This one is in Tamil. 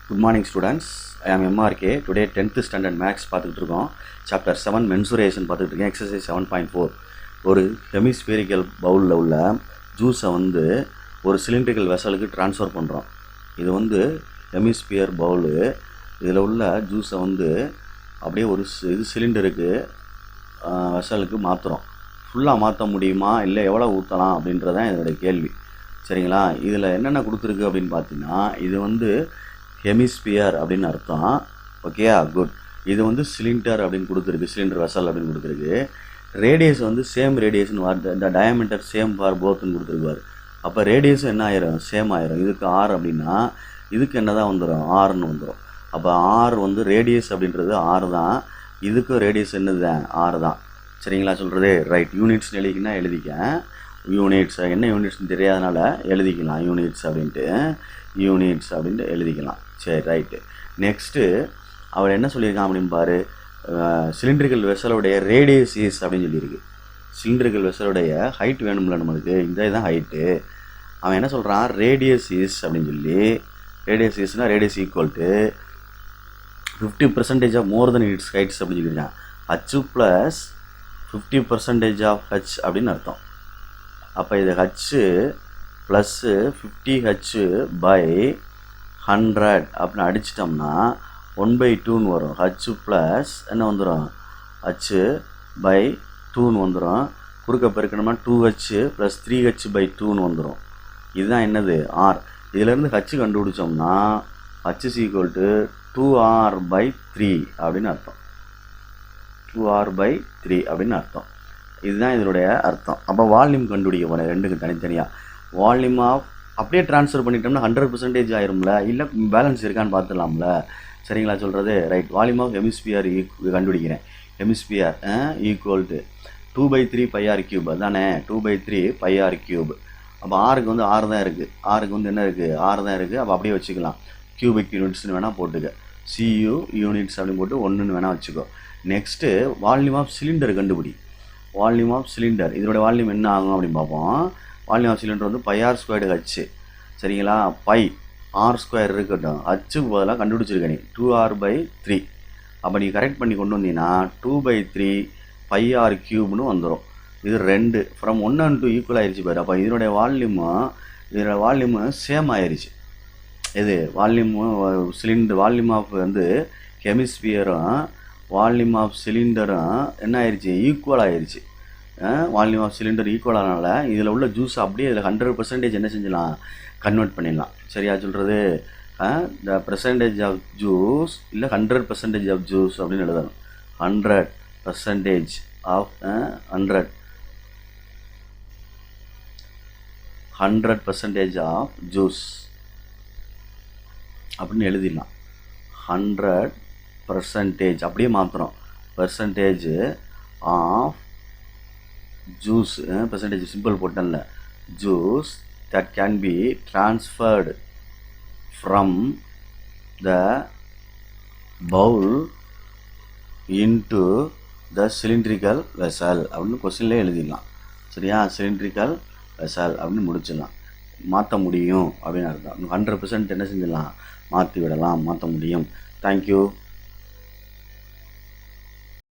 Good morning students. I am MRK. Today 10th standard maths பார்த்துக்கிட்டு இருக்கோம். Chapter 7 mensuration பார்த்துக்கிட்டு இருக்கேன். Exercise 7.4. ஒரு ஹெமிஸ்பீரிக்கல் பவுலில் உள்ள ஜூஸை ஒரு சிலிண்ட்ரிக்கல் வெசலுக்கு ட்ரான்ஸ்ஃபர் பண்ணுறோம். இது ஹெமிஸ்பியர் பவுலு. இதில் உள்ள ஜூஸை அப்படியே ஒரு சிலிண்டருக்கு வெசலுக்கு மாற்றுறோம். ஃபுல்லாக மாற்ற முடியுமா இல்லை எவ்வளோ ஊற்றலாம் அப்படின்றதான் இதனுடைய கேள்வி. சரிங்களா? இதில் என்னென்ன கொடுத்துருக்கு அப்படின்னு பார்த்தீங்கன்னா, இது ஹெமிஸ்பியர் அப்படின்னு அர்த்தம். ஓகேயா? குட். இது சிலிண்டர் அப்படின்னு கொடுத்துருக்கு, சிலிண்டர் வெசல் அப்படின்னு கொடுத்துருக்கு. ரேடியஸ் சேம் ரேடியஸ்னு வார்த்தை, இந்த டயமீட்டர் சேம் ஃபார் போத்துன்னு கொடுத்துருக்குவார். அப்போ ரேடியஸும் என்ன ஆயிரும்? சேம் ஆயிரும். இதுக்கு ஆர் அப்படின்னா இதுக்கு என்ன தான் வந்துடும்? ஆர்னு வந்துடும். அப்போ ஆர் ரேடியஸ் அப்படின்றது ஆர் தான், இதுக்கும் ரேடியஸ் என்னது? ஆர் தான். சரிங்களா சொல்கிறது? ரைட். யூனிட்ஸ்னு எழுதிக்கினா எழுதிக்க. யூனிட்ஸ் என்ன யூனிட்ஸ்னு தெரியாதனால எழுதிக்கலாம் யூனிட்ஸ் அப்படின்ட்டு எழுதிக்கலாம். சரி, ரைட்டு. நெக்ஸ்ட்டு அவர் என்ன சொல்லியிருக்கான் அப்படின்னு பாரு. சிலிண்ட்ரிக்கல் வெசலுடைய ரேடியஸ் இஸ் அப்படின்னு சொல்லியிருக்கு. சிலிண்ட்ரிக்கல் வெசலுடைய ஹைட் வேணும்ல நம்மளுக்கு, இந்த இதுதான் ஹைட்டு. அவன் என்ன சொல்கிறான்? ரேடியஸ் இஸ் அப்படின்னு சொல்லி, ரேடியஸ் இஸ்னால் radius equal to 50% of more than its heights அப்படின்னு சொல்லியிருக்கான். ஹச் ப்ளஸ் 50% ஆஃப் ஹச் அப்படின்னு அர்த்தம். அப்போ இது ஹச்சு ப்ளஸ்ஸு 50H பை 100 அப்படின்னு அடிச்சிட்டோம்னா 1/2ன்னு வரும். ஹச்சு ப்ளஸ் என்ன வந்துடும்? ஹச்சு பை 2ன்னு வந்துடும். குறுக்க பெருக்கணும்னா 2H ப்ளஸ் 3H பை 2ன்னு வந்துடும். இதுதான் என்னது? ஆர். இதிலேருந்து ஹச்சு கண்டுபிடிச்சோம்னா H is equal to 2R/3 அப்படின்னு அர்த்தம். 2R/3 அப்படின்னு அர்த்தம். இதுதான் இதனுடைய அர்த்தம். அப்போ வால்யூம் கண்டுபிடிக்க போகிறேன் ரெண்டுக்கு தனித்தனியாக. வால்யூம் ஆஃப் அப்படியே ட்ரான்ஸ்ஃபர் பண்ணிட்டோம்னா 100% ஆயிரும்ல, இல்லை பேலன்ஸ் இருக்கான்னு பார்த்துலாம்ல. சரிங்களா சொல்கிறது? ரைட். வால்யூம் ஆஃப் ஹெமிஸ்பியர் கண்டுபிடிக்கிறேன். ஹெமிஸ்பியர் ஈக்குவல் டு 2/3 πr³ அதானே? 2/3 πr³. அப்போ ஆருக்கு ஆறு தான் இருக்குது. ஆருக்கு என்ன இருக்குது? ஆறு தான் இருக்குது. அப்போ அப்படியே வச்சுக்கலாம். கியூபிக் யூனிட்ஸ்னு வேணால் போட்டுக்க. CU யூனிட்ஸ் அப்படின்னு போட்டு 1ன்னு வேணால் வச்சுக்கோ. நெக்ஸ்ட்டு வால்யூம் ஆஃப் சிலிண்டர் கண்டுபிடி. வால்யூம் ஆஃப் சிலிண்டர், இதோட வால்யூம் என்ன ஆகும் அப்படின்னு பார்ப்போம். Volume of cylinder πr²H. சரிங்களா? பை R² இருக்கட்டும், ஹச்சுக்கு பதிலாக கண்டுபிடிச்சிருக்க நீ 2R/3. அப்போ நீ கரெக்ட் பண்ணி கொண்டு வந்தீங்கன்னா 2/3 πr³ வந்துடும். இது 2 ஃப்ரம் 1 and 2 ஈக்குவல் ஆயிடுச்சு பாரு. அப்போ இதோட வால்யூமு சேம் ஆயிடுச்சு. இது வால்யூமு சிலிண்டர் வால்யூம் ஆஃப் ஹெமிஸ்பியரும் வால்யூம் ஆஃப் சிலிண்டரும் என்ன ஆயிடுச்சு? ஈக்குவல் ஆயிடுச்சு. வால்யூம் ஆஃப் சிலிண்டர் ஈக்குவல் ஆனால இதில் உள்ள ஜூஸ் அப்படியே இதில் 100% என்ன செஞ்சலாம்? கன்வெர்ட் பண்ணிடலாம். சரியா சொல்கிறது? த பர்சன்டேஜ் ஆஃப் ஜூஸ் இல்லை 100% ஆஃப் ஜூஸ் அப்படின்னு எழுதணும். 100% ஆஃப் 100% ஆஃப் ஜூஸ் அப்படின்னு எழுதிடலாம். 100% அப்படியே மாற்றுறோம். Percentage of juice, percentage simple போட்டேன்ல, juice that can be transferred from the bowl into the cylindrical vessel அப்படின்னு கொஸ்டின்லேயே எழுதிடலாம். சரியா? சிலிண்ட்ரிக்கல் வெசல் அப்படின்னு முடிச்சிடலாம். மாற்ற முடியும் அப்படின்னு அர்த்தம். 100% என்ன செஞ்சிடலாம்? மாற்றி விடலாம், மாற்ற முடியும். தேங்க்யூ.